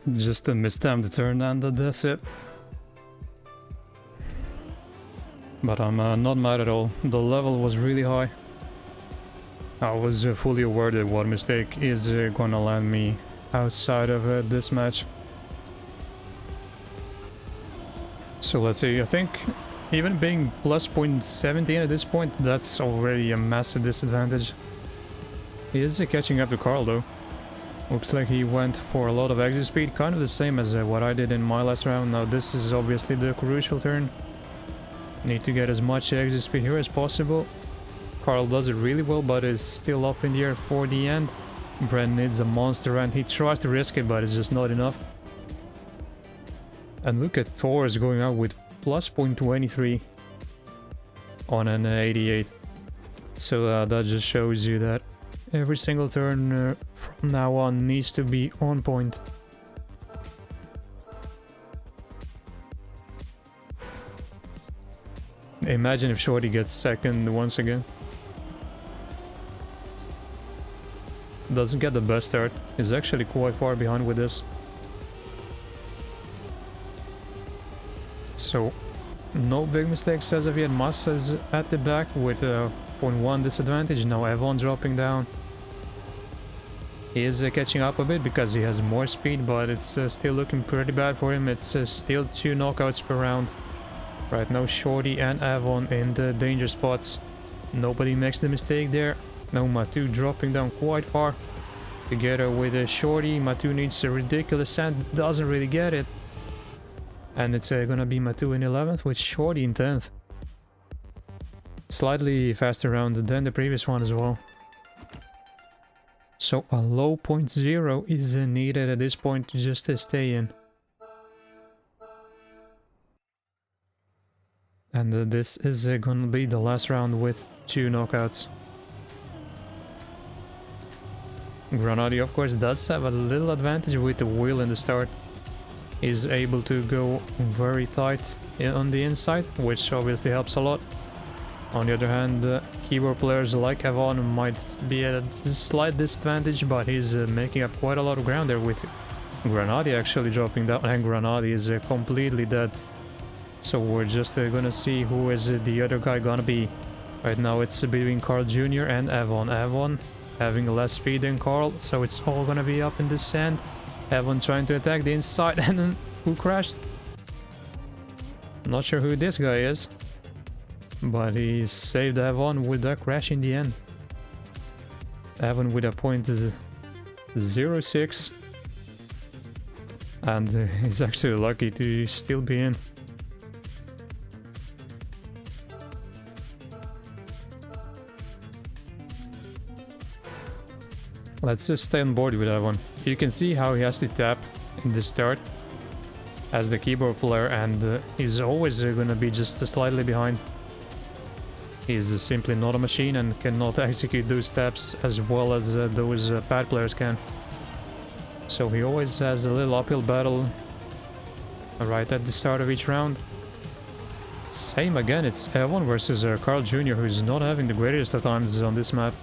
Just a mistimed turn and that's it. But I'm not mad at all. The level was really high. I was fully aware that one mistake is gonna land me outside of this match. So let's see, I think even being plus 0.17 at this point, that's already a massive disadvantage. He is catching up to Carl though. Looks like he went for a lot of exit speed, kind of the same as what I did in my last round. Now this is obviously the crucial turn. Need to get as much exit speed here as possible. Carl does it really well, but is still up in the air for the end. Brent needs a monster and he tries to risk it, but it's just not enough. And look at Taurus going out with plus 0.23 on an 88. So that just shows you that every single turn from now on needs to be on point. Imagine if Shorty gets second once again. Doesn't get the best start. Is actually quite far behind with this. So, no big mistakes as of yet. Massa is at the back with a 0.1 disadvantage. Now Evon dropping down. He is catching up a bit because he has more speed, but it's still looking pretty bad for him. It's still 2 knockouts per round. Right now Shorty and Evon in the danger spots. Nobody makes the mistake there. Now Matu dropping down quite far. Together with Shorty, Matu needs a ridiculous sand, doesn't really get it. And it's gonna be Matu in 11th with Shorty in 10th. Slightly faster round than the previous one as well. So a low 0.0 is needed at this point just to stay in. And this is gonna be the last round with 2 knockouts. Granadi of course does have a little advantage with the wheel in the start. He's able to go very tight on the inside, which obviously helps a lot. On the other hand, keyboard players like Evon might be at a slight disadvantage, but he's making up quite a lot of ground there with Granadi actually dropping down, and Granadi is completely dead. So we're just gonna see who is the other guy gonna be. Right now it's between Carl Jr. and Evon. Evon having less speed than Carl, so it's all gonna be up in the sand. Evon trying to attack the inside, and then who crashed? Not sure who this guy is, but he saved Evon with that crash in the end. Evon with a point is 0.6, and he's actually lucky to still be in. Let's just stay on board with that one. You can see how he has to tap in the start as the keyboard player, and he's always gonna be just slightly behind. He's simply not a machine and cannot execute those taps as well as those pad players can. So he always has a little uphill battle right at the start of each round. Same again, it's Evon versus Carl Jr., who's not having the greatest of times on this map.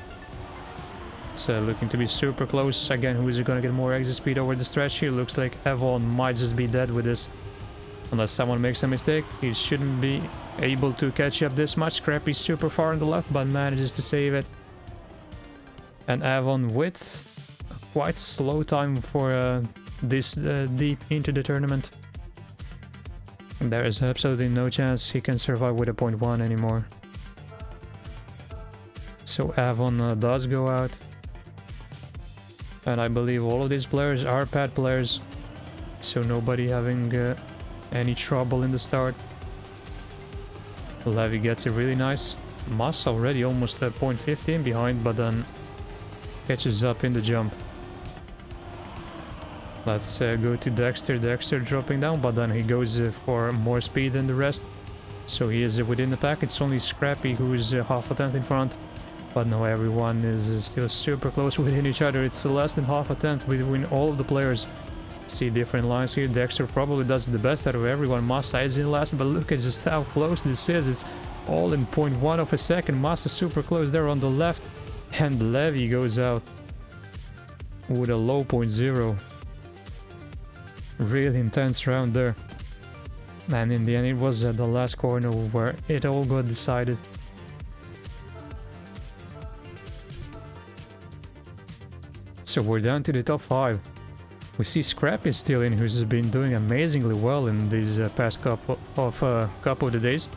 It's looking to be super close. Again, who's gonna get more exit speed over the stretch here? Looks like Evon might just be dead with this. Unless someone makes a mistake, he shouldn't be able to catch up this much. Scrappy's super far on the left, but manages to save it. And Evon with a quite slow time for this deep into the tournament. And there is absolutely no chance he can survive with a 0.1 anymore. So Evon does go out. And I believe all of these players are pad players, so nobody having any trouble in the start. Levy gets it really nice. Mas already almost at 0.15 behind, but then catches up in the jump. Let's go to Dexter. Dexter dropping down, but then he goes for more speed than the rest. So he is within the pack. It's only Scrappy who is half a tenth in front. But now everyone is still super close within each other. It's less than half a tenth between all of the players. See different lines here. Dexter probably does the best out of everyone. Massa is in last, but look at just how close this is. It's all in 0.1 of a second. Massa super close there on the left. And Levy goes out with a low 0.0. Really intense round there. And in the end, it was at the last corner where it all got decided. So we're down to the top 5. We see Scrappy still in, who's been doing amazingly well in these past couple of the days.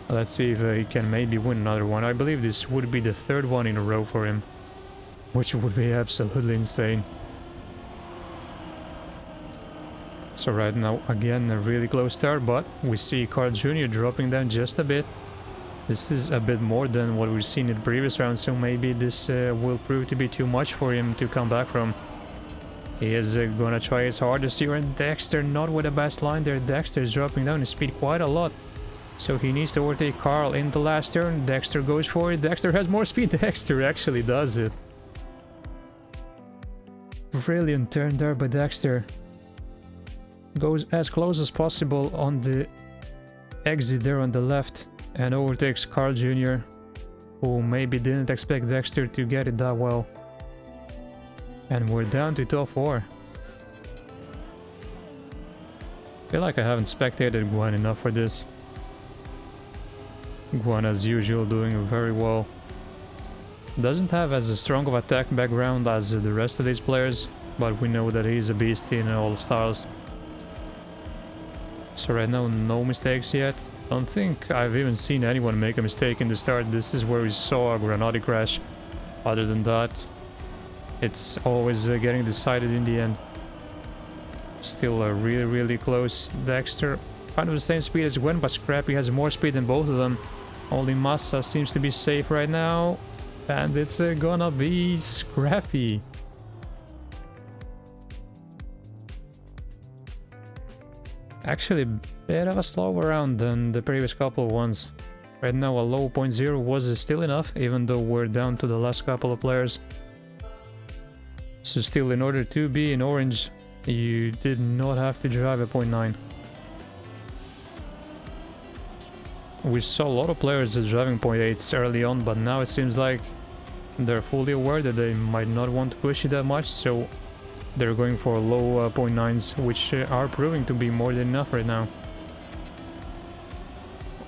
Let's see if he can maybe win another one. I believe this would be the 3rd one in a row for him, which would be absolutely insane. So right now, again, a really close start, but we see Carl Jr. dropping down just a bit. This is a bit more than what we've seen in the previous round, so maybe this will prove to be too much for him to come back from. He is gonna try his hardest here, and Dexter not with the best line there. Dexter is dropping down his speed quite a lot. So he needs to overtake Carl in the last turn. Dexter goes for it. Dexter has more speed. Dexter actually does it. Brilliant turn there by Dexter. Goes as close as possible on the exit there on the left and overtakes Carl Jr., who maybe didn't expect Dexter to get it that well. And we're down to top 4. Feel like I haven't spectated Gwen enough for this. Gwen, as usual, doing very well. Doesn't have as strong of attack background as the rest of these players, but we know that he's a beast in all styles. So right now, no mistakes yet. Don't think I've even seen anyone make a mistake in the start. This is where we saw a Granati crash. Other than that, it's always getting decided in the end. Still really close. Dexter, kind of the same speed as Gwen, but Scrappy has more speed than both of them. Only Massa seems to be safe right now. And it's gonna be Scrappy. Actually, a bit of a slower round than the previous couple of ones. Right now a low 0.0 was still enough, even though we're down to the last couple of players. So still, in order to be in orange, you did not have to drive a 0.9. We saw a lot of players driving 0.8s early on, but now it seems like they're fully aware that they might not want to push it that much, so they're going for low 0.9s, which are proving to be more than enough right now.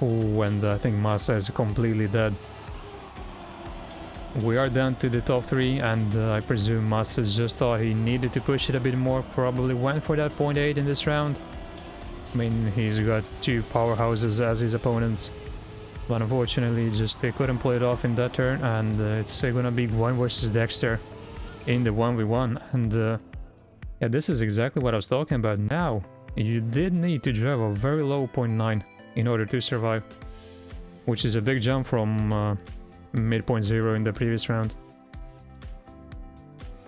Oh, and I think Massa is completely dead. We are down to the top 3, and I presume Massa just thought he needed to push it a bit more, probably went for that 0.8 in this round. I mean, he's got 2 powerhouses as his opponents, but unfortunately just couldn't pull it off in that turn, and it's gonna be Gwen versus Dexter in the 1v1, and yeah, this is exactly what I was talking about. Now, you did need to drive a very low 0.9 in order to survive, which is a big jump from mid 0.0 in the previous round.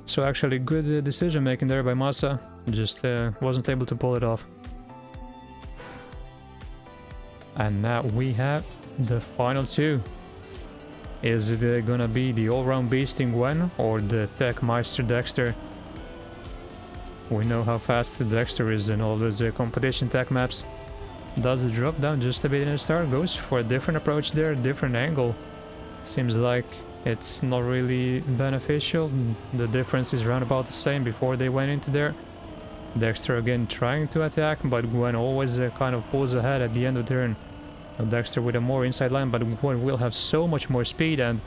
So actually good decision making there by Massa, just wasn't able to pull it off. And now we have the final 2. Is it gonna be the all-round beast in Gwen or the Tech Meister Dexter? We know how fast Dexter is in all those competition tech maps. Does the drop down just a bit in the start, goes for a different approach there, different angle. Seems like it's not really beneficial. The difference is around about the same before they went into there. Dexter again trying to attack, but Gwen always kind of pulls ahead at the end of the turn. Dexter with a more inside line, but Gwen will have so much more speed, and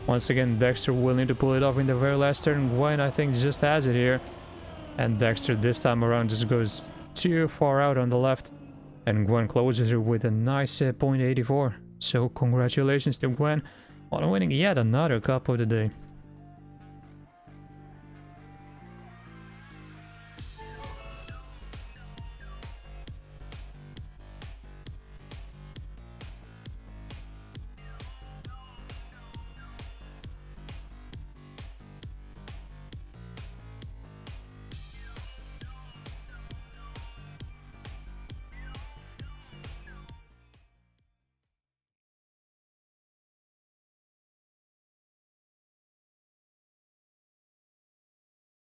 once again Dexter will need to pull it off in the very last turn. Gwen, I think, just has it here. And Dexter this time around just goes too far out on the left, and Gwen closes her with a nice 0.84. So congratulations to Gwen on winning yet another cup of the day.